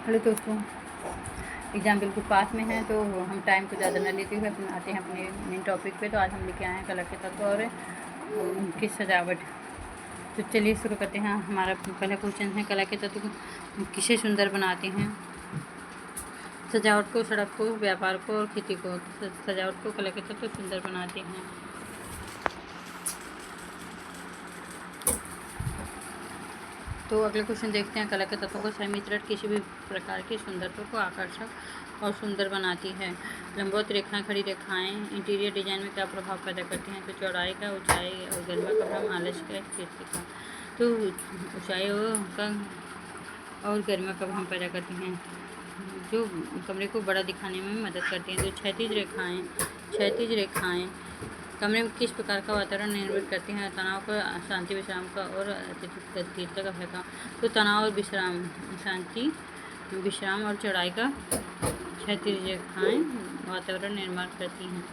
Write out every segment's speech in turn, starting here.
Hello दोस्तों, exam बिल्कुल पास में है तो हम टाइम को ज़्यादा न लेते हुए अपने आते हैं अपने मेन टॉपिक पे। तो आज हम लेके आए हैं कला के तत्व और उनकी सजावट। तो चलिए शुरू करते हैं। हमारा पहला क्वेश्चन है, कला के तत्व किसे सुंदर बनाते हैं? सजावट को, सड़क को, व्यापार को और खेती को। सजावट को कला के तत्व सुंदर बनाते हैं। तो अगले क्वेश्चन देखते हैं, कला के तत्वों का सम्मिश्रण किसी भी प्रकार की सुंदरता को आकर्षक और सुंदर बनाती है। लंबवत रेखाएं, खड़ी रेखाएं इंटीरियर डिजाइन में क्या प्रभाव पैदा करती हैं? तो चौड़ाई का, ऊंचाई और गरिमा का भ्रम, आलस्य का, स्थिति का। तो ऊंचाई और गरिमा का भ्रम पैदा करती हैं, जो कमरे को बड़ा दिखाने में मदद करती हैं। तो क्षैतिज रेखाएं कमरे में किस प्रकार का वातावरण निर्मित करती हैं? तनाव का, शांति विश्राम का और अत्यधिक गतिशीलता का भय का। तो तनाव और विश्राम, शांति विश्राम और चौड़ाई का क्षैतिज रेखाएं वातावरण निर्माण करती हैं।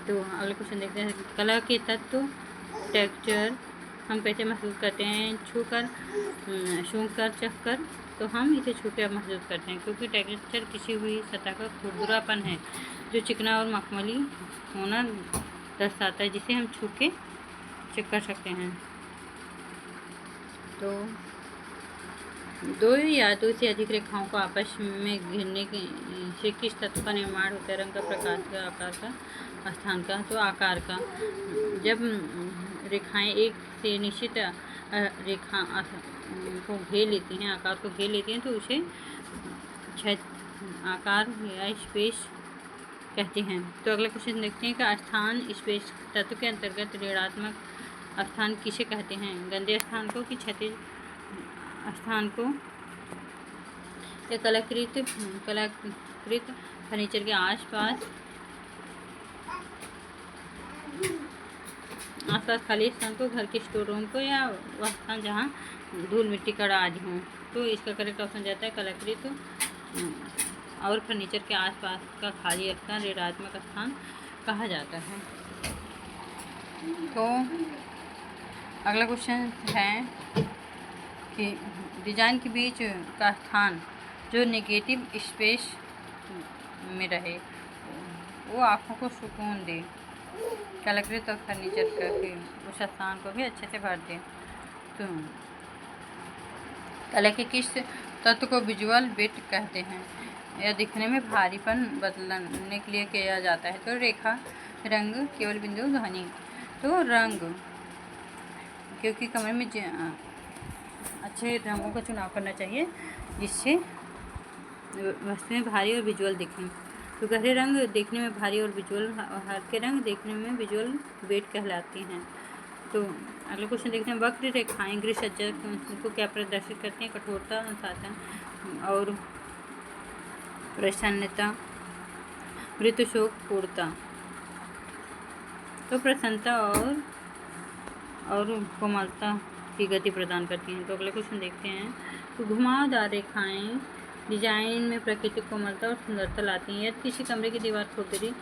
तो अगले क्वेश्चन देखते हैं, कला के तत्व टेक्सचर हम कैसे महसूस करते हैं? छूकर, सूंघकर, चखकर। तो हम इसे छू कर महसूस करते हैं, क्योंकि टेक्सचर किसी हुई सतह का खुरदुरापन है जो चिकना और मखमली होना दर्शाता है, जिसे हम छू के चेक कर सकते हैं। तो दो या दो से अधिक रेखाओं को आपस में घेरने से किस तत्व का निर्माण होता है? रंग का, प्रकाश का, आकार का, स्थान का। तो आकार का। जब रेखाएं एक से निश्चित रेखा को घेर लेती हैं, आकार को घेर लेती हैं, तो उसे आकार या स्पेस कहते हैं। तो अगला क्वेश्चन देखते हैं कि स्थान स्पेस तत्व के अंतर्गत ऋणात्मक स्थान किसे कहते हैं? गंदे स्थान को कि क्षैतिज स्थान को? या कलाकृत फर्नीचर के आसपास खाली स्थान को, घर के स्टोर रूम को, या वह स्थान जहाँ धूल मिट्टी कड़ा आदि हों? तो इसका करेक्ट ऑप्शन जाता है कलाकृत और फर्नीचर के आसपास का खाली स्थान ऋणात्मक स्थान कहा जाता है। तो अगला क्वेश्चन है कि डिजाइन के बीच का स्थान जो नेगेटिव स्पेस में रहे, वो आँखों को सुकून दे। कलाकृत और फर्नीचर करके उस स्थान को भी अच्छे से भर दे। तो कला के किस तत्व को विजुअल वेट कहते हैं? यह दिखने में भारीपन बदलने के लिए किया जाता है। तो रेखा, रंग, केवल बिंदु, ध्वनि। तो रंग, क्योंकि कमरे में अच्छे रंगों का चुनाव करना चाहिए जिससे वस्तुएं भारी और विजुअल दिखें। तो गहरे रंग देखने में भारी और विजुअल, हल्के रंग देखने में विजुअल वेट कहलाती हैं। तो अगला क्वेश्चन देखते हैं, वक्र रेखाएं गृह सज्जा को क्या प्रदर्शित करती हैं? कठोरता, अनुशासन और प्रसन्नता। ऋतुशोक, पूर्णता। तो प्रसन्नता और कोमलता की गति प्रदान करती हैं। तो अगला क्वेश्चन देखते हैं, तो घुमावदार रेखाएं डिजाइन में प्राकृतिक कोमलता और सुंदरता लाती हैं। यदि किसी कमरे की दीवार खोखली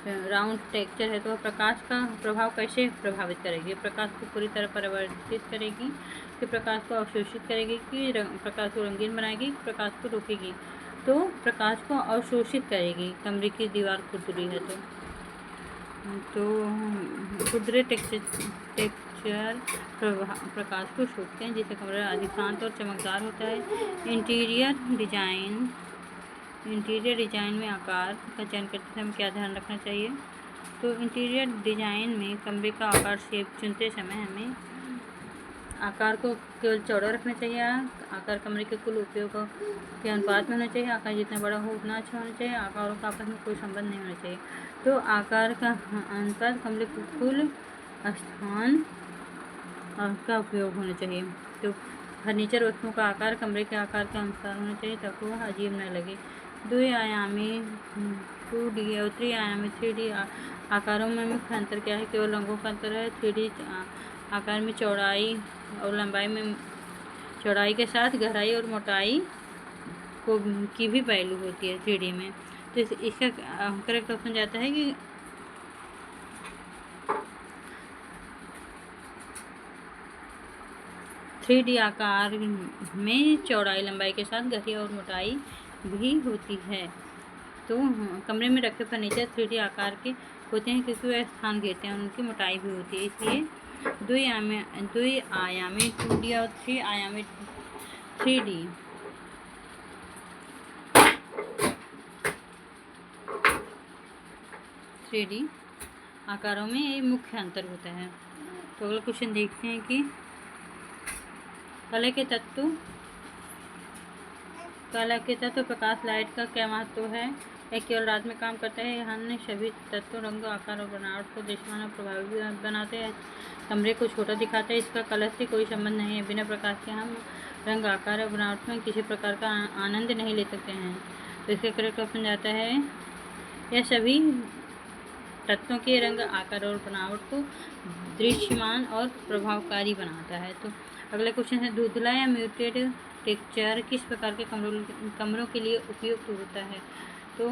राउंड टेक्सचर है तो वह प्रकाश का प्रभाव कैसे प्रभावित करेगी? प्रकाश को पूरी तरह परिवर्तित करेगी कि प्रकाश को अवशोषित करेगी कि प्रकाश को रंगीन बनाएगी, प्रकाश को रोकेगी? तो प्रकाश को अवशोषित करेगी। कमरे की दीवार खुरदुरी है तो खुरदरे टेक्सचर प्रकाश को सोखते हैं, जिससे कमरा अधिक शांत और चमकदार होता है। इंटीरियर डिजाइन में आकार का चयन करते समय क्या ध्यान रखना चाहिए? तो इंटीरियर डिजाइन में कमरे का आकार शेप चुनते समय हमें आकार को केवल चौड़ा रखना चाहिए। आकार कमरे के कुल उपयोग के अनुपात में होना चाहिए। आकार जितना बड़ा हो उतना अच्छा होना चाहिए। आकारों का आपस में कोई संबंध नहीं होना चाहिए। तो आकार का अनुपात कमरे के कुल स्थान का उपयोग होना चाहिए। तो फर्नीचर वस्तुओं का आकार कमरे के आकार के अनुसार होना चाहिए ताकि वह अजीब न लगे। 2 आयामी 2D और 3 आयामी 3D आकारों में मुख्य अंतर क्या है? केवल रंगों का अंतर है। 3D आकार में चौड़ाई और लंबाई में, चौड़ाई के साथ गहराई और मोटाई की भी पहलू होती है 3D में। तो इसका करेक्ट ऑप्शन जाता है कि 3D आकार में चौड़ाई लंबाई के साथ गहराई और मोटाई भी होती है। तो कमरे में रखे फर्नीचर 3D आकार के होते हैं क्योंकि वह स्थान घेरते हैं, उनकी मोटाई भी होती है, इसलिए द्वि आयामी 2D और 3 आयामी 3D आकारों में ये मुख्य अंतर होता है। तो अगला क्वेश्चन देखते हैं कि कला के तत्व प्रकाश लाइट का क्या महत्व है। यह केवल रात में काम करता है, अन्य सभी तत्वों रंग आकार और बनावट को दृश्यमान और प्रभावी बनाते हैं, कमरे को छोटा दिखाता है। इसका कलर से कोई संबंध नहीं है। बिना प्रकाश के हम रंग आकार और बनावट में किसी प्रकार का आनंद नहीं ले सकते हैं। तो इसका करेक्ट ऑप्शन जाता है यह सभी तत्वों के रंग आकार और बनावट को दृश्यमान और प्रभावकारी बनाता है। तो अगला क्वेश्चन है धुंधला या म्यूटेड टेक्सचर किस प्रकार के कमरों के लिए उपयुक्त होता है। तो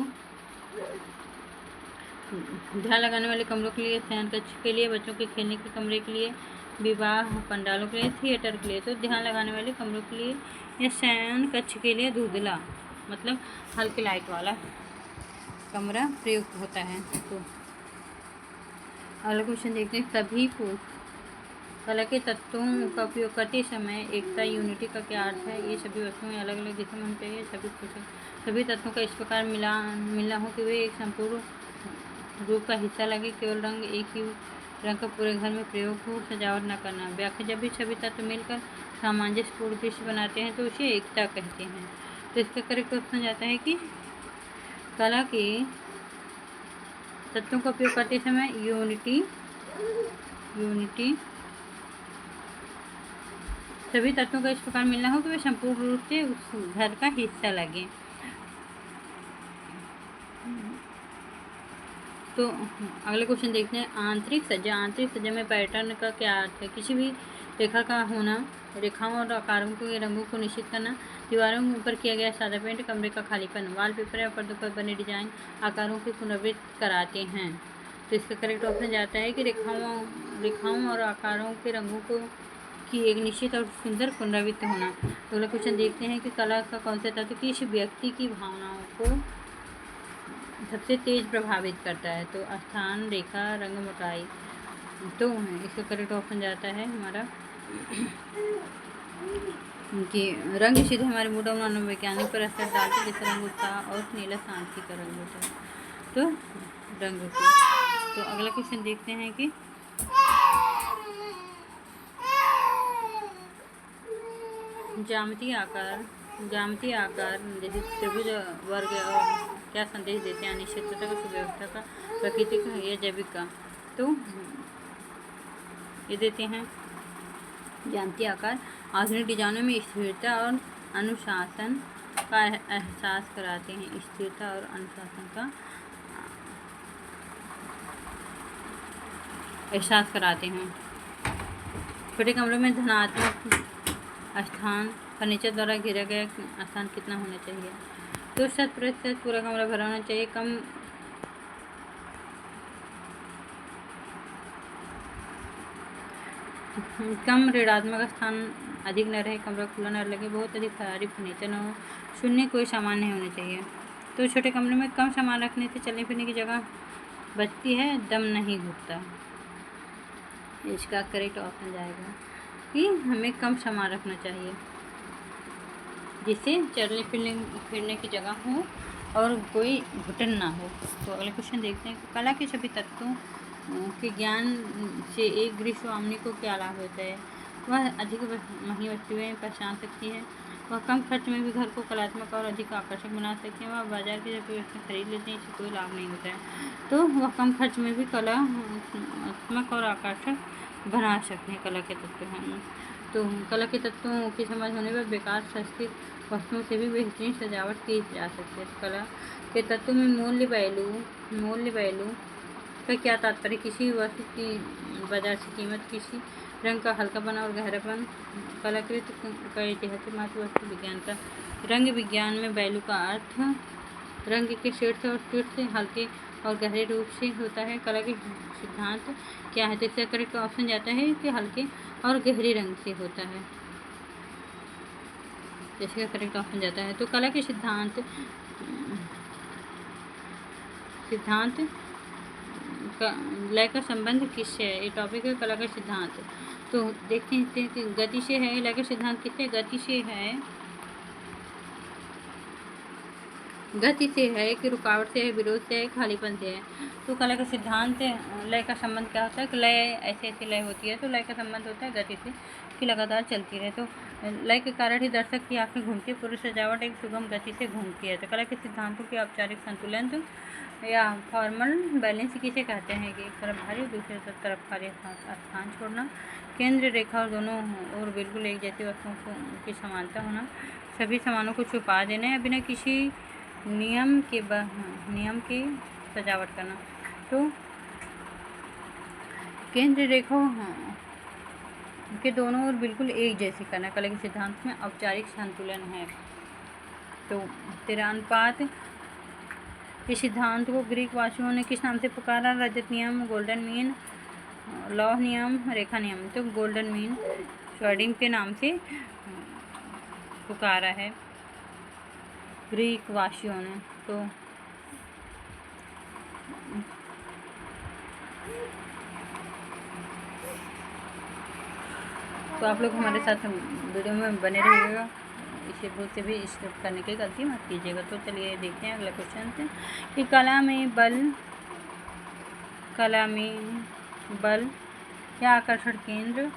ध्यान लगाने वाले कमरों के लिए, शयन कक्ष के लिए, बच्चों के खेलने के कमरे के लिए, विवाह पंडालों के लिए, थिएटर के लिए। तो ध्यान लगाने वाले कमरों के लिए या शयन कक्ष के लिए धुंधला मतलब हल्के लाइट वाला कमरा प्रयुक्त होता है। तो अगला क्वेश्चन देखते हैं सभी कला के तत्वों का उपयोग करते समय एकता यूनिटी का क्या अर्थ है। ये सभी वस्तुएं अलग अलग दिशा में होनी चाहिए। सभी तत्वों का इस प्रकार मिलना हो कि वे एक संपूर्ण रूप का हिस्सा लगे। केवल रंग एक ही रंग का पूरे घर में प्रयोग हो, सजावट न करना। व्याख्या जब भी सभी तत्व मिलकर सामंजस्यपूर्ण दृश्य बनाते हैं तो उसे एकता कहते हैं। तो इसका करेक्ट ऑप्शन जाता है कि कला के तत्वों का उपयोग करते समय यूनिटी सभी तत्वों का इस प्रकार मिलना हो कि वे संपूर्ण रूप से उस घर का हिस्सा लगे। तो अगले क्वेश्चन देखते हैं आंतरिक सज्जा में पैटर्न का क्या अर्थ है। किसी भी रेखा का होना, रेखाओं और आकारों के रंगों को निश्चित करना, दीवारों के ऊपर किया गया सादा पेंट, कमरे का खालीपन, वॉलपेपर या पर्दों पर बने डिजाइन आकारों की पुनरावृत्ति कराते हैं। तो इसका करेक्ट ऑप्शन जाता है कि रेखाओं और आकारों के रंगों को की एक निश्चित और सुंदर पुनरावृत्ति होना। तो अगला क्वेश्चन देखते हैं कि कला का कौन सा तत्व किसी व्यक्ति की भावनाओं को सबसे तेज प्रभावित करता है। तो स्थान, रेखा, रंग, मोटाई। तो इसका करेक्ट ऑप्शन जाता है हमारा कि रंग सीधे हमारे मूड और मनोवैज्ञानिक पर असर डालते हैं, जैसे रंग उत्साह और नीला शांति का रंग होता है। तो रंग को तो अगला क्वेश्चन देखते हैं कि ज्यामितीय आकार जैसे त्रिभुज, वर्ग और क्या संदेश देते हैं। अनिश्चितता का, सुव्यवस्था का, प्रकृति का या जैविक का। तो ये देते हैं ज्यामितीय आकार आधुनिक डिजाइनों में स्थिरता और अनुशासन का एहसास कराते हैं। स्थिरता और अनुशासन का एहसास कराते हैं। छोटे कमरों में धनात्मक स्थान फर्नीचर द्वारा घेरा गया स्थान कितना होना चाहिए। तो 100% पूरा कमरा भरा होना चाहिए। कम ऋणात्मक स्थान अधिक न रहे, कमरा खुला न लगे, बहुत अधिक भारी फर्नीचर न हो, शून्य कोई सामान नहीं होना चाहिए। तो छोटे कमरे में कम सामान रखने से चलने फिरने की जगह बचती है, दम नहीं घुटता। इसका करेक्ट ऑप्शन जाएगा कि हमें कम सामान रखना चाहिए जिससे चलने फिरने की जगह हो और कोई घुटन ना हो। तो अगले क्वेश्चन देखते हैं कि कला के सभी तत्वों के ज्ञान से एक गृहस्वामिनी को क्या लाभ होता है। वह अधिक महंगी वस्तुएं पहचान सकती है, वह कम खर्च में भी घर को कलात्मक और अधिक आकर्षक बना सकती है, वह बाजार की जब वस्तु खरीद लेते हैं, इससे कोई लाभ नहीं होता है। तो वह कम खर्च में भी कलात्मक और आकर्षक बना सकते हैं कला के तत्व हैं। तो कला के तत्वों की समझ होने पर बेकार सस्ती वस्तुओं से भी बेहतरीन सजावट की जा सकती है। कला के तत्वों में मूल्य वैल्यू का क्या तात्पर्य। किसी वस्तु की बाजार से कीमत, किसी रंग का हल्कापन और गहरापन, कलाकृति का ऐतिहासिक महत्व, वस्तु विज्ञान का। रंग विज्ञान में वैल्यू का अर्थ रंग के शीर्ष और शीर्ष से हल्के और गहरे रूप से होता है। कला के सिद्धांत क्या है। तो इसका करेक्ट ऑप्शन जाता है कि हल्के और गहरे रंग से होता है। तो इसका करेक्ट ऑप्शन जाता है। तो कला के सिद्धांत सिद्धांत का लय का संबंध किससे है? ये टॉपिक है कला का सिद्धांत। तो देखते हैं कि गति से है। लय का सिद्धांत किससे? गति से है। गति से है कि रुकावट से है, विरोध से है, खालीपन से है? तो कला का सिद्धांत लय का संबंध क्या होता है कि लय ऐसे ऐसी लय होती है, तो लय का संबंध होता है गति से कि लगातार चलती रहे। तो लय के कारण ही दर्शक की आंखें घूमती है, पूरी सजावट एक सुगम गति से घूमती है। तो कला के सिद्धांतों के औपचारिक संतुलन तो या फॉर्मल बैलेंस किसे कहते हैं कि एक तरफ भारी दूसरी तरफ खाली स्थान छोड़ना, केंद्र रेखा और दोनों और बिल्कुल एक जैसी वस्तुओं की समानता होना, सभी सामानों को छुपा देना या बिना किसी नियम की सजावट करना। तो केंद्र रेखा के दोनों ओर बिल्कुल एक जैसी करना कला के सिद्धांत में औपचारिक संतुलन है। तो तेरा अनुपात इस सिद्धांत को ग्रीक वासियों ने किस नाम से पुकारा? रजत नियम, गोल्डन मीन, लौह नियम, रेखा नियम। तो गोल्डन मीन श्वेडिंग के नाम से पुकारा है ग्रीक वासियों ने। तो आप लोग हमारे साथ वीडियो में बने रहिएगा, इसे भूल से भी स्किप करने की गलती मत कीजिएगा। तो चलिए देखते हैं अगला क्वेश्चन से कि कला में बल या आकर्षण केंद्र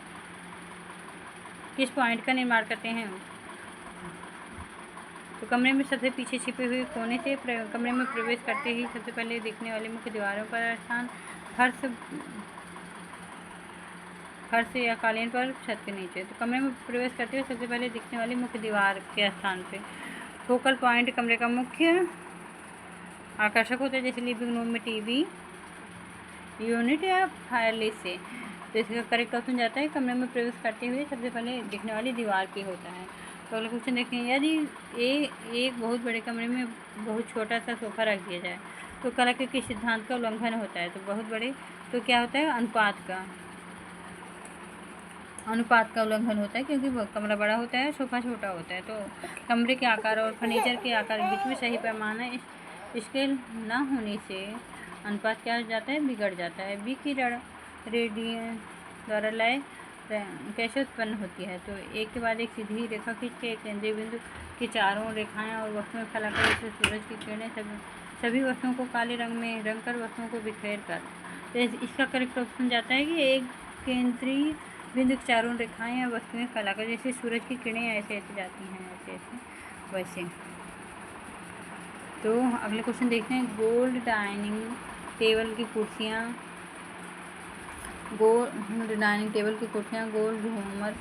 किस पॉइंट का निर्माण करते हैं? तो कमरे में सबसे पीछे छिपे हुए कोने से कमरे में प्रवेश करते ही सबसे पहले दिखने वाली मुख्य दीवारों पर स्थान, फर्श या कालीन पर, छत के नीचे। तो कमरे में प्रवेश करते हुए सबसे पहले दिखने वाली मुख्य दीवार के स्थान पे। फोकल पॉइंट कमरे का मुख्य आकर्षक होता है, जैसे लिविंग रूम में टीवी यूनिट या फायरलेस से। तो इसका करेक्ट ऑप्शन जाता है कमरे में प्रवेश करते हुए सबसे पहले दिखने वाली दीवार की होता है। तो अगला क्वेश्चन देखते हैं, यदि एक बहुत बड़े कमरे में बहुत छोटा सा सोफा रख दिया जाए तो कला के किस सिद्धांत का उल्लंघन होता है? तो बहुत बड़े तो क्या होता है? अनुपात का उल्लंघन होता है, क्योंकि वो कमरा बड़ा होता है, सोफा छोटा होता है। तो कमरे के आकार और फर्नीचर के आकार के बीच में सही पैमाना स्केल न होने से अनुपात क्या हो जाता है? बिगड़ जाता है। बी की रेडियन द्वारा लय कैसे उत्पन्न होती है? तो एक के बाद एक सीधी रेखा खींच के केंद्रीय बिंदु की चारों रेखाएं और वस्तुएं फैलाकर, जैसे सूरज की किरणें सभी वस्तुओं को काले रंग में रंग कर वस्तुओं को बिखेर कर। तो इसका करेक्ट ऑप्शन जाता है कि एक केंद्रीय बिंदु की चारों रेखाएं या वस्तुएं फैलाकर, जैसे सूरज की किरणें ऐसे ऐसे जाती हैं, ऐसे ऐसे वैसे। तो अगले क्वेश्चन देखते हैं, गोल्ड डाइनिंग टेबल की कुर्सियाँ, गोल घूमर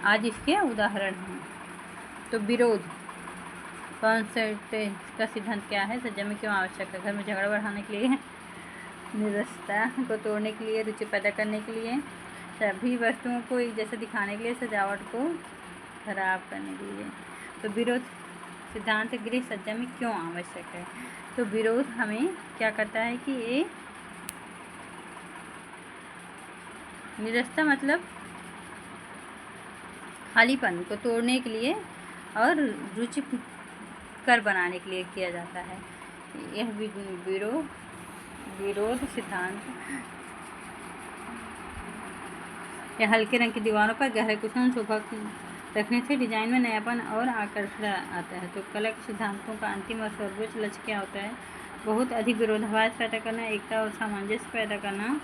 आज इसके उदाहरण हैं। तो विरोध कॉन्सेप्ट का सिद्धांत क्या है? सज्जा में क्यों आवश्यक है? घर में झगड़ा बढ़ाने के लिए, निरस्ता को तोड़ने के लिए, रुचि पैदा करने के लिए, सभी वस्तुओं को एक जैसा दिखाने के लिए, सजावट को खराब करने के लिए। तो विरोध सिद्धांत गृह सज्जा में क्यों आवश्यक है? तो विरोध हमें क्या करता है कि ये निरस्ता मतलब खालीपन को तोड़ने के लिए और रुचिकर बनाने के लिए किया जाता है। यह विरोध सिद्धांत या हल्के रंग की दीवारों पर गहरे कुशन शोभा रखने से डिजाइन में नयापन और आकर्षण आता है। तो कला के सिद्धांतों का अंतिम और सर्वोच्च लक्ष्य क्या होता है? बहुत अधिक विरोधाभास पैदा करना, एकता और सामंजस्य पैदा करना,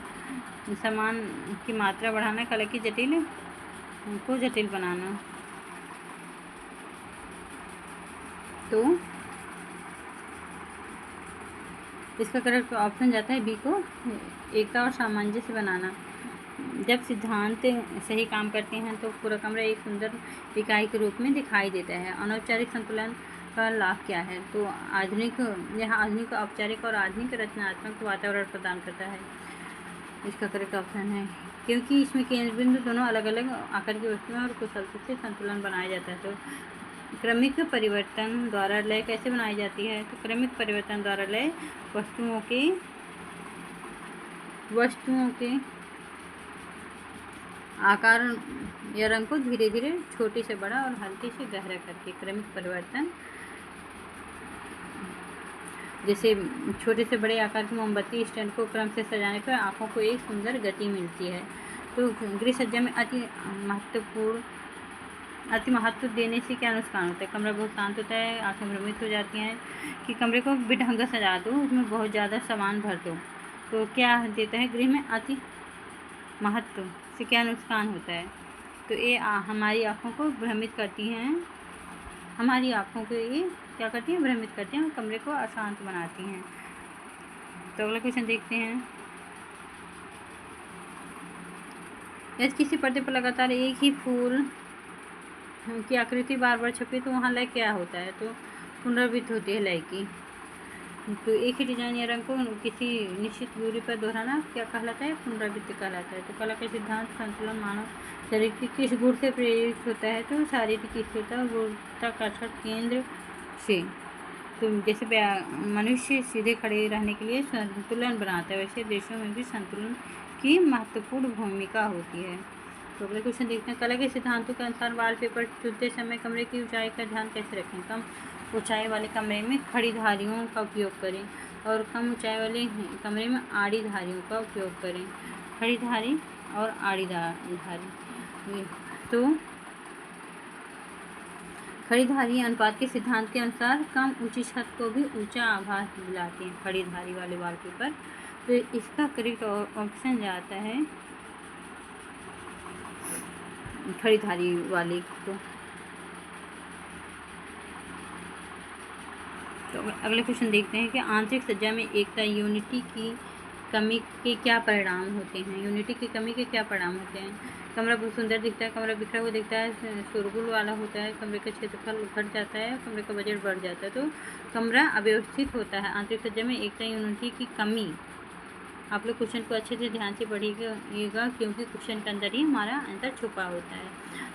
समान की मात्रा बढ़ाना, कला की जटिल बनाना। तो इसका करेक्ट ऑप्शन जाता है बी को, एकता और सामंजस्य बनाना। जब सिद्धांत सही काम करते हैं तो पूरा कमरा एक सुंदर इकाई के रूप में दिखाई देता है। अनौपचारिक संतुलन का लाभ क्या है? तो यह आधुनिक औपचारिक और आधुनिक रचनात्मक वातावरण प्रदान करता है। इसका करेक्ट ऑप्शन है क्योंकि इसमें केंद्र बिंदु दोनों अलग अलग आकार की वस्तुएं और कुशलता से संतुलन बनाया जाता है। तो क्रमिक परिवर्तन द्वारा लय कैसे बनाई जाती है? तो क्रमिक परिवर्तन द्वारा लय वस्तुओं के आकार या रंग को धीरे धीरे छोटे से बड़ा और हल्के से गहरा करके क्रमिक परिवर्तन, जैसे छोटे से बड़े आकार की मोमबत्ती स्टैंड को क्रम से सजाने पर आँखों को एक सुंदर गति मिलती है। तो गृह सज्जा में अति महत्व देने से क्या नुकसान होता है? कमरा बहुत शांत होता है, आंखें भ्रमित हो जाती हैं कि कमरे को बेढंग से सजा दो, उसमें बहुत ज़्यादा सामान भर दो। तो क्या देता है गृह में अति महत्व से क्या नुकसान होता है? तो ये हमारी आँखों को भ्रमित करती हैं, हमारी आँखों को ये क्या करती हैं? भ्रमित करती हैं और कमरे को अशांत बनाती हैं। तो अगला क्वेश्चन देखते हैं। यदि किसी पर्दे पर लगातार एक ही फूल की आकृति बार बार छपे तो वहाँ लय क्या होता है? तो पुनरावृत्ति होती है लय की। तो एक ही डिजाइन या रंग को किसी निश्चित दूरी पर दोहराना क्या कहलाता है? पुनरावृत्ति कहलाता है। तो कला का सिद्धांत संतुलन मानव शरीर की किस गुण से प्रेरित होता है? तो शारीरिक स्थिरता और गुरुत्वाकर्षण केंद्र से। तो जैसे मनुष्य सीधे खड़े रहने के लिए संतुलन बनाता है, वैसे देशों में भी संतुलन की महत्वपूर्ण भूमिका होती है। तो अगले क्वेश्चन देखते हैं। कला के सिद्धांतों के अनुसार वॉलपेपर चुनते समय कमरे की ऊंचाई का ध्यान कैसे रखें? कम ऊंचाई वाले कमरे में खड़ी धारियों का उपयोग करें और कम ऊंचाई वाले कमरे में आड़ी धारियों का उपयोग करें। खड़ी धारी और आड़ी धारी। तो खड़ी धारी अनुपात के सिद्धांत के अनुसार कम ऊंची छत को भी ऊंचा आभास दिलाते हैं, खड़ी धारी वाले वॉलपेपर। तो इसका करेक्ट ऑप्शन जाता है खड़ी धारी वाले को। तो अगले क्वेश्चन देखते हैं कि आंतरिक सज्जा में एकता यूनिटी की कमी के क्या परिणाम होते हैं? यूनिटी की कमी के क्या परिणाम होते हैं? कमरा बहुत सुंदर दिखता है, कमरा बिखरा हुआ दिखता है, शोरगुल वाला होता है, कमरे का क्षेत्रफल घट जाता है, कमरे का बजट बढ़ जाता है, तो कमरा अव्यवस्थित होता है। आंतरिक सज्जा में एकता यूनिटी की कमी। आप लोग क्वेश्चन को अच्छे से ध्यान से पढ़िएगा क्योंकि क्वेश्चन के अंदर ही हमारा आंसर छुपा होता है।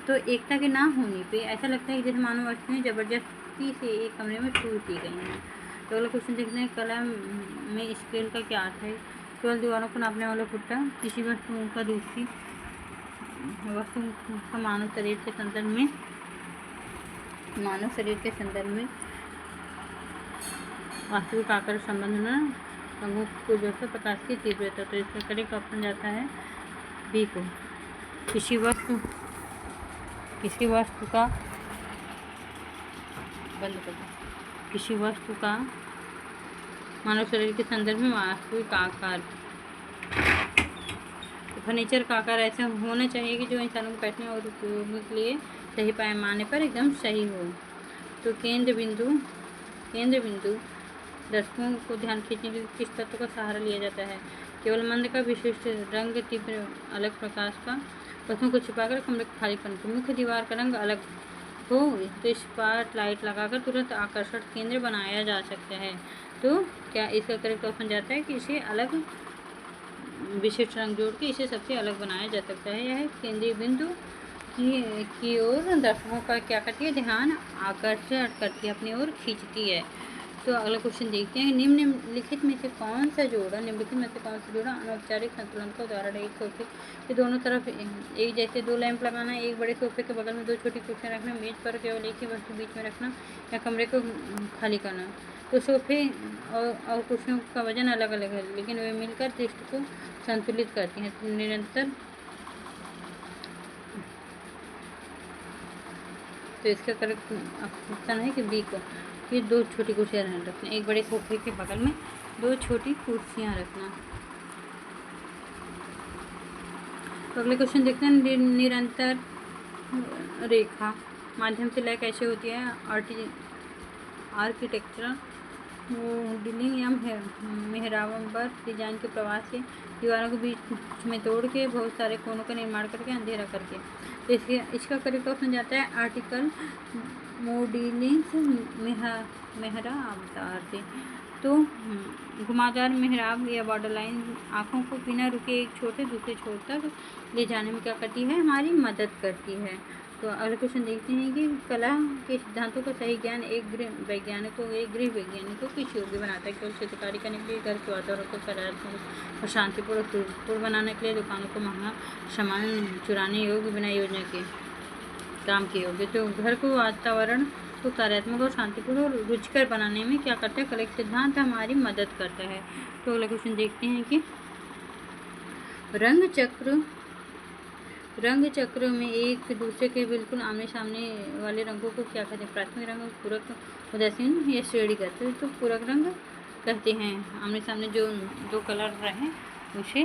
तो एकता के ना होने पे ऐसा लगता है कि जैसे मानव वस्तुएं जबरदस्ती से एक कमरे में छूट दी गई हैं। तो अगला क्वेश्चन देखते हैं। कला में स्केल का क्या अर्थ है? केवल दीवारों को नापने वाला पुट्टा किसी वस्तु का दूसरी वस्तु का मानव शरीर के संदर्भ में वास्तविक आकार संबंध में रंगों को जोड़कर प्रकाश की तीव्रता। तो इसका करेक्ट ऑप्शन जाता है बी को। किसी वस्तु का मानव शरीर के संदर्भ में वास्तविक आकार। तो फर्नीचर का आकार ऐसा होना चाहिए कि जो इंसानों को बैठने और उपयोग के लिए सही पैमाने पर एकदम सही हो। तो केंद्र बिंदु दर्शकों को ध्यान खींचने के लिए किस तत्व का सहारा लिया जाता है? केवल मंद का विशिष्ट रंग, तीव्र अलग प्रकाश का, वस्तुओं को छिपाकर कमरे को खालीपन को, मुख्य दीवार का रंग अलग हो तो स्पॉट लाइट लगाकर तुरंत आकर्षण केंद्र बनाया जा सकता है। तो क्या इसका करेक्ट ऑप्शन जाता है कि इसे अलग विशिष्ट रंग जोड़ के इसे सबसे अलग बनाया जा सकता है। यह केंद्रीय बिंदु की ओर दर्शकों का क्या करती है? ध्यान आकर्षण करती है, अपनी ओर खींचती है। तो अगला क्वेश्चन देखते हैं। निम्नलिखित में से कौन सा जोड़ा अनौपचारिक संतुलन का उदाहरण है? एक सोफे के दोनों तरफ एक जैसे दो लैंप लगाना, एक बड़े सोफे के बगल में दो छोटी कुर्सियाँ रखना, मेज पर केवल एक ही वस्तु बीच में रखना या कमरे को खाली करना। तो सोफे और कुर्सियों का वजन अलग अलग है लेकिन वे मिलकर दृष्टि को संतुलित करती हैं। तो निरंतर तो इसका करेक्ट ऑप्शन है कि बी को, फिर दो छोटी कुर्सियाँ रखना, एक बड़े सोफे के बगल में दो छोटी कुर्सियाँ रखना। तो अगले क्वेश्चन देखते हैं। निरंतर रेखा माध्यम से लय कैसे होती है? आर्किटेक्चरल मॉडलिंग या मेहराबवर डिजाइन के प्रवास से दीवारों के बीच में तोड़ के बहुत सारे कोनों का निर्माण करके अंधेरा करके। तो इसका करेक्ट ऑप्शन जाता है आर्टिकल मॉडलिंग मेहराबदार से। तो घुमावदार मेहराब या बॉर्डर लाइन आँखों को बिना रुके एक छोर से दूसरे छोर तक ले जाने में क्या करती है? हमारी मदद करती है। तो अगला क्वेश्चन देखते हैं कि कला के सिद्धांतों का सही ज्ञान एक गृह वैज्ञानिक को किस योग्य बनाता है। केवल चित्रकारी करने के लिए, घर के वातावरण को सकारात्मक और शांतिपूर्ण बनाने के लिए, दुकानों को महंगा सामान चुराने योग्य बिना योजना के काम के योग्य। तो घर को वातावरण को कार्यात्मक और शांतिपूर्ण और रुचिकर बनाने में क्या करता है, कला के सिद्धांत हमारी मदद करता है। तो अगला क्वेश्चन देखते हैं कि रंग चक्र में एक दूसरे के बिल्कुल आमने सामने वाले रंगों को क्या कहते हैं, प्राथमिक रंग, पूरक, उदासीन या श्रेणीगत। तो पूरक रंग कहते हैं। आमने सामने जो दो कलर हैं उसे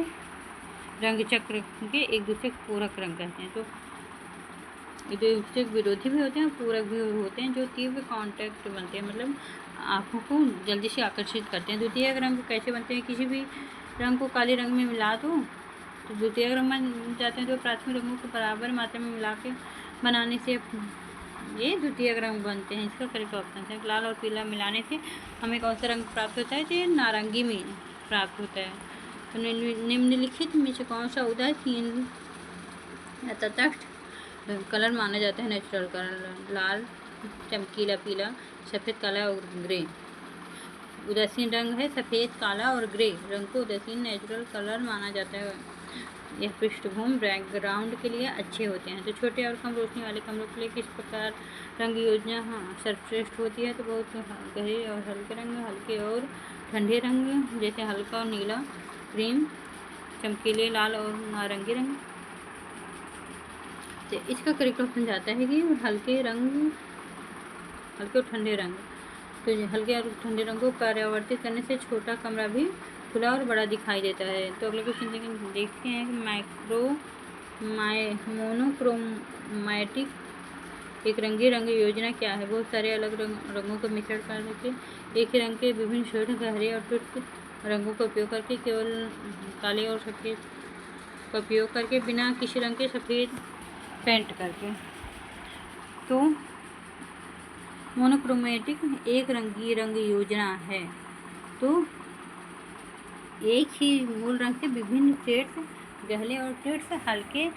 रंग चक्र के एक दूसरे पूरक रंग कहते हैं। तो एक दूसरे विरोधी भी होते हैं, पूरक भी होते हैं, जो तीव्र कांटेक्ट बनते हैं, मतलब आँखों को जल्दी से आकर्षित करते हैं। द्वितीयक रंग कैसे बनते हैं, किसी भी रंग को काले रंग में मिला दो तो द्वितीयक रंग बन जाते हैं। जो प्राथमिक रंगों को बराबर मात्रा में मिला के बनाने से ये द्वितीयक रंग बनते हैं। इसका करेक्ट ऑप्शन है लाल और पीला मिलाने से हमें कौन सा रंग प्राप्त होता है, तो ये नारंगी में प्राप्त होता है। तो निम्नलिखित में से कौन सा उदासीन या तटस्थ कलर माना जाता है, नेचुरल कलर, लाल, चमकीला पीला, सफ़ेद, काला और ग्रे। उदासीन रंग है सफ़ेद, काला और ग्रे रंग को उदासीन नेचुरल कलर माना जाता है। यह पृष्ठभूमि बैकग्राउंड के लिए अच्छे होते हैं। तो छोटे और कम रोशनी वाले कमरों के लिए किस प्रकार रंग योजना सर्वश्रेष्ठ होती है, तो बहुत गहरे और हल्के रंग, हल्के और ठंडे रंग जैसे हल्का और नीला, क्रीम, चमकीले लाल और नारंगी रंग। तो इसका करेक्ट ऑप्शन जाता है कि हल्के और ठंडे रंग। तो हल्के और ठंडे रंग को परावर्तित करने से छोटा कमरा भी खुला और बड़ा दिखाई देता है। तो अगले क्वेश्चन देखते हैं कि मोनोक्रोमैटिक एक रंगी रंग योजना क्या है। बहुत सारे अलग रंगों का मिश्रण करके एक ही रंग के विभिन्न शेड, गहरे और फिट रंगों का उपयोग करके, केवल काले और सफ़ेद का उपयोग करके, बिना किसी रंग के सफ़ेद पेंट करके। तो मोनोक्रोमैटिक एक रंगी रंग योजना है। तो एक ही मूल रंग के विभिन्न शेड्स, गहरे और शेड्स, हल्के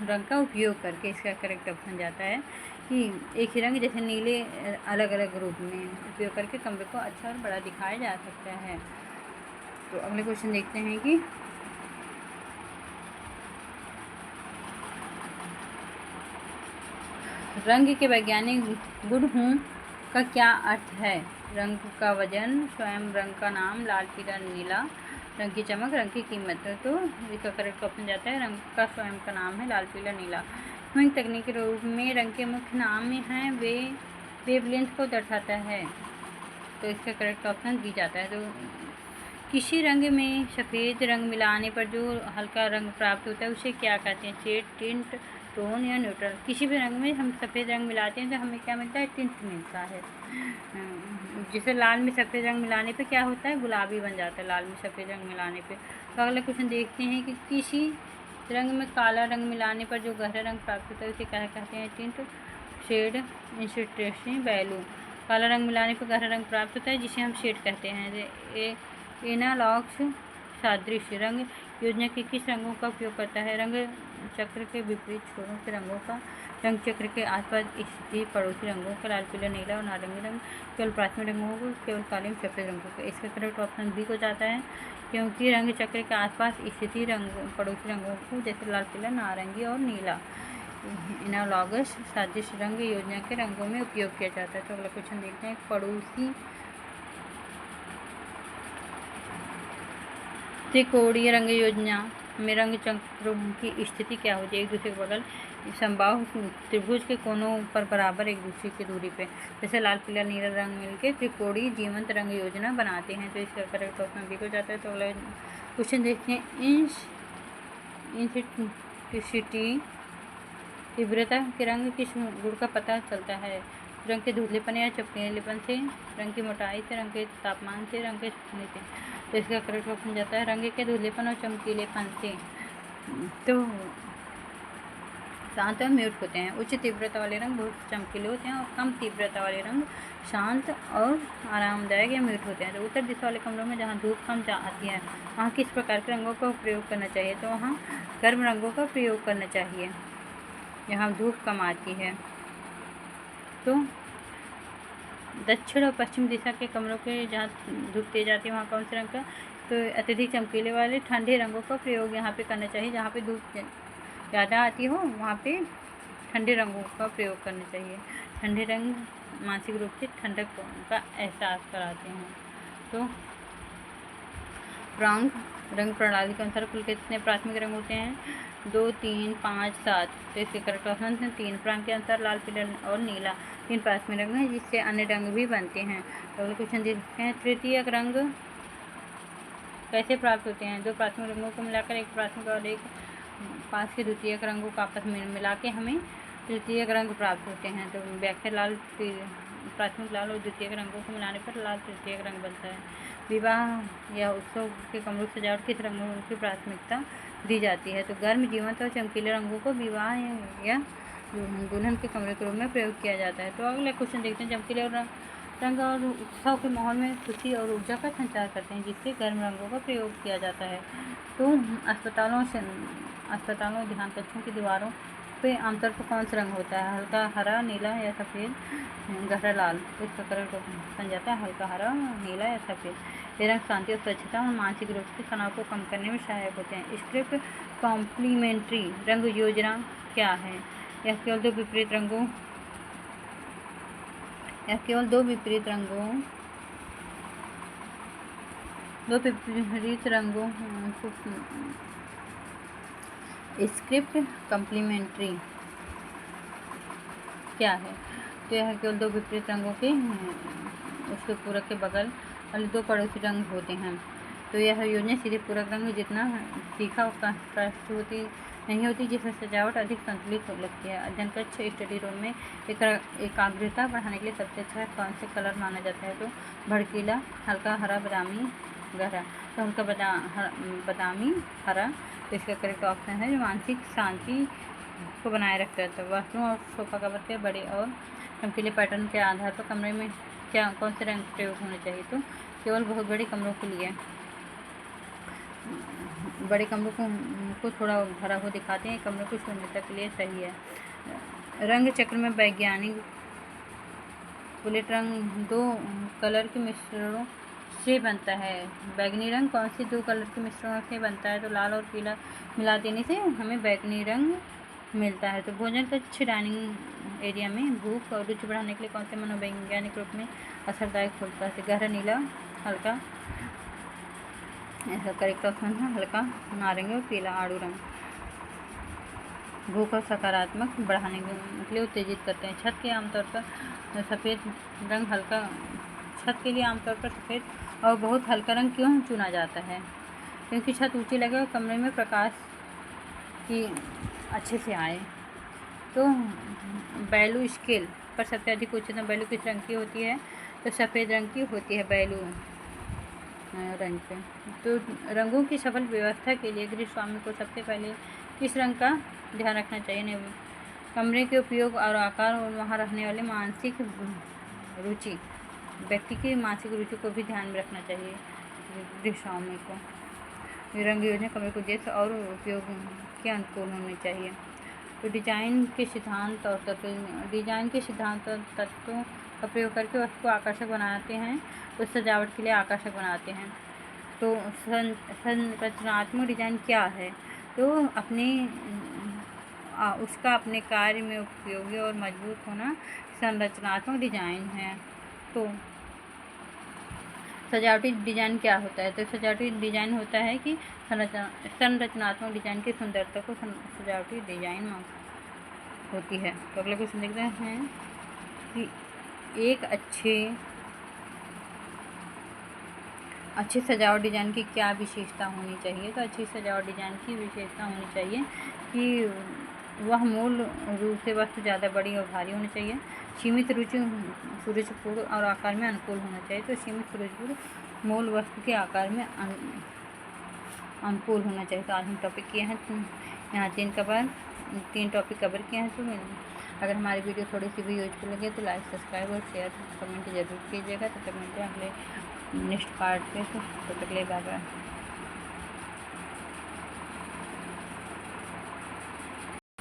रंग का उपयोग करके। इसका करेक्ट ऑप्शन जाता है कि एक ही रंग जैसे नीले अलग अलग रूप में उपयोग करके कमरे को अच्छा और बड़ा दिखाया जा सकता है। तो अगले क्वेश्चन देखते हैं कि रंग के वैज्ञानिक गुण हूँ का क्या अर्थ है। रंग का वजन, स्वयं रंग का नाम, लाल पीला नीला, रंग की चमक, रंग की कीमत। तो इसका करेक्ट ऑप्शन जाता है रंग का स्वयं का नाम है लाल पीला नीला। ह्यूइंग तकनीक के रूप में रंग के मुख्य नाम में हैं, वे वेवलेंथ को दर्शाता है। तो इसका करेक्ट ऑप्शन दी जाता है। तो किसी रंग में सफ़ेद रंग मिलाने पर जो हल्का रंग प्राप्त होता है उसे क्या कहते हैं, शेड, टिंट, टोन या न्यूट्रल। किसी भी रंग में हम सफ़ेद रंग मिलाते हैं तो हमें क्या मिलता है, टिंट मिलता है। जैसे लाल में सफ़ेद रंग मिलाने पे क्या होता है, गुलाबी बन जाता है लाल में सफ़ेद रंग मिलाने पे। तो अगला क्वेश्चन देखते हैं कि किसी रंग में काला रंग मिलाने पर जो गहरा रंग प्राप्त होता है उसे क्या कहते हैं, टिंट, शेड, इंस्टेंटेनियस वैल्यू। काला रंग मिलाने पर गहरा रंग प्राप्त होता है जिसे हम शेड कहते हैं। एनालॉग्स सादृश्य रंग योजना के किस रंगों का उपयोग करता है, रंग चक्र के विपरीत छोरों के रंगों का, रंग चक्र के आसपास स्थित पड़ोसी रंगों का, लाल पीला नीला और नारंगी रंग, केवल प्राथमिक रंगों को, केवल काले सफ़ेद रंगों का। इसका करेक्ट ऑप्शन बी को जाता है, क्योंकि रंग चक्र के आसपास स्थित पड़ोसी रंगों को जैसे लाल पीला नारंगी और नीला एनालॉगस सादृश्य रंग योजना के रंगों में उपयोग किया जाता है। तो अगला क्वेश्चन देखते हैं, पड़ोसी त्रिकोणीय रंग योजना में रंग चक्रों की स्थिति क्या होती है, एक दूसरे के बगल समबाहु त्रिभुज के कोनों पर बराबर एक दूसरे की दूरी पे, जैसे लाल पीला नीला रंग मिलके त्रिकोणीय जीवंत रंग योजना बनाते हैं। तो इसका करेक्ट ऑप्शन बी को जाता है। तो अगला क्वेश्चन देखते हैं, इंटेंसिटी तीव्रता के रंग किस गुण का पता चलता है, रंग के धुंधलेपन या चमकीलेपन से, रंग की मोटाई से, रंग के तापमान से, रंग के सूखने से। तो इसका करेक्ट ऑप्शन जाता है रंग के धुंधलेपन और चमकीलेपन से। तो शांत और म्यूट होते हैं। उच्च तीव्रता वाले रंग बहुत चमकीले होते हैं और कम तीव्रता वाले रंग शांत और आरामदायक या म्यूट होते हैं। तो उत्तर दिशा वाले कमरों में जहाँ धूप कम आती है वहाँ किस प्रकार के रंगों का प्रयोग करना चाहिए, तो वहाँ गर्म रंगों का प्रयोग करना चाहिए। यहाँ धूप कम आती है। तो दक्षिण और पश्चिम दिशा के कमरों के जहाँ धूप तेज आती है वहाँ कौन से रंग का, तो अत्यधिक चमकीले वाले ठंडे रंगों का प्रयोग यहाँ पे करना चाहिए। जहाँ पे धूप ज़्यादा आती हो वहाँ पे ठंडे रंगों का प्रयोग करना चाहिए। ठंडे रंग मानसिक रूप से ठंडक का एहसास कराते हैं। तो रंग प्रणाली के अनुसार कुल कितने प्राथमिक रंग होते हैं, 2, 3, 5, 7। तो इसके करेक्ट ऑप्शन है 3 प्रांग के अनुसार लाल, पीला और नीला 3 प्राथमिक रंग हैं, जिससे अन्य रंग भी बनते हैं। तो अगले क्वेश्चन देखते हैं, तृतीयक रंग कैसे प्राप्त होते हैं। 2 प्राथमिक रंगों को मिलाकर एक प्राथमिक और एक पास के द्वितीयक रंगों को आपस में मिला के हमें तृतीयक रंग प्राप्त होते हैं। तो व्याख्या लाल, प्राथमिक लाल और द्वितीयक रंगों को मिलाने पर लाल तृतीयक रंग बनता है। विवाह या उत्सव के कमरों की सजावट किस रंगों की प्राथमिकता दी जाती है, तो गर्म, जीवंत और चमकीले रंगों को विवाह या दुल्हन के कमरे के रूप में प्रयोग किया जाता है। तो अगला क्वेश्चन देखते हैं, चमकीले रंग और उत्सव के माहौल में खुशी और ऊर्जा का संचार करते हैं, जिससे गर्म रंगों का प्रयोग किया जाता है। तो अस्पतालों, ध्यान कक्षों की दीवारों पे आमतौर पर कौन सा रंग होता है, हल्का हरा, नीला या सफ़ेद, गहरा लाल। तो इसका करेक्ट बन जाता है हल्का हरा, नीला या सफ़ेद। ये रंग शांति और स्वच्छता और मानसिक रूप से तनाव को कम करने में सहायक होते हैं। स्क्रिप्ट कॉम्प्लीमेंट्री रंग योजना क्या है, यह केवल दो विपरीत रंगों स्क्रिप्ट कॉम्प्लीमेंट्री क्या है, तो यह केवल 2 विपरीत रंगों के उसके पूरक के बगल वाले 2 पड़ोसी रंग होते हैं। तो यह योजना सीधे पूरक रंग जितना तीखा प्रस्तुति नहीं होती, जिससे सजावट अधिक संतुलित लगती है। अध्ययन कक्ष स्टडी रूम में एकाग्रता बढ़ाने के लिए सबसे अच्छा कौन से कलर माना जाता है, तो भड़कीला, हल्का हरा, बादामी, गहरा। तो हल्का बादामी हरा। तो इसका करेक्ट ऑप्शन है जो मानसिक शांति को बनाए रखता है। तो वस्तुओं और सोफा कवर के बड़े और चमकीले पैटर्न के आधार पर कमरे में कौन से रंग प्रयोग होने चाहिए, तो केवल बहुत बड़े कमरों के लिए, बड़े कमरों को थोड़ा भरा हुआ दिखाते हैं, कमरों की शून्यता के लिए सही है। रंग चक्र में वैज्ञानिक बुलेट रंग 2 कलर के मिश्रणों से बनता है। बैगनी रंग कौन से 2 कलर के मिश्रणों से बनता है, तो लाल और पीला मिला देने से हमें बैगनी रंग मिलता है। तो भोजन कक्ष डाइनिंग एरिया में भूख और रुचि बढ़ाने के लिए कौन से मनोवैज्ञानिक रूप में असरदायक होता है, गहरा नीला, हल्का, ऐसा करेक्ट ऑप्शन है हल्का नारंगी और पीला आड़ू रंग। भूख और सकारात्मक बढ़ाने के लिए उत्तेजित करते हैं। छत के आमतौर पर सफ़ेद रंग हल्का, छत के लिए आमतौर पर सफ़ेद और बहुत हल्का रंग क्यों चुना जाता है, क्योंकि छत ऊंची लगे और कमरे में प्रकाश की अच्छे से आए। तो बैलू स्केल पर सबसे अधिक उच्चतम बैलू किस रंग की होती है, तो सफ़ेद रंग की होती है बैलू रंग पे। तो रंगों की सफल व्यवस्था के लिए गृह स्वामी को सबसे पहले किस रंग का ध्यान रखना चाहिए, कमरे के उपयोग और आकार और वहाँ रहने वाले मानसिक रुचि, व्यक्ति की मानसिक रुचि को भी ध्यान में रखना चाहिए गृह स्वामी को। रंग योजना कमरे के उद्देश्य और उपयोग के अनुकूल होनी चाहिए। तो डिजाइन के सिद्धांत और तत्वों का प्रयोग करके वस्तु को आकर्षक बनाते हैं, तो सजावट के लिए आकर्षक बनाते हैं। तो संरचनात्मक डिजाइन क्या है, तो उसका अपने कार्य में उपयोगी और मजबूत होना संरचनात्मक डिजाइन है। तो सजावटी डिजाइन क्या होता है, तो सजावटी डिजाइन होता है कि संरचनात्मक डिजाइन की सुंदरता को सजावटी डिजाइन होती है। तो अगला क्वेश्चन देखते हैं कि एक अच्छे सजावट डिजाइन की क्या विशेषता होनी चाहिए, तो अच्छी सजावट डिजाइन की विशेषता होनी चाहिए कि वह मूल रूप से वस्तु ज़्यादा बड़ी और भारी होनी चाहिए, सीमित सुरुचिपूर्ण और आकार में अनुकूल होना चाहिए। तो सीमित सुरुचिपूर्ण मूल वस्तु के आकार में अनुकूल होना चाहिए। तो आज हम टॉपिक किए हैं, यहाँ 3 टॉपिक कवर किए हैं। तो अगर हमारी वीडियो थोड़ी सी भी यूजफुल लगे तो लाइक, सब्सक्राइब और शेयर कमेंट जरूर कीजिएगा। तो तब मिलते हैं अगले नेक्स्ट पार्ट पे। तो तब तक ले बाय बाय।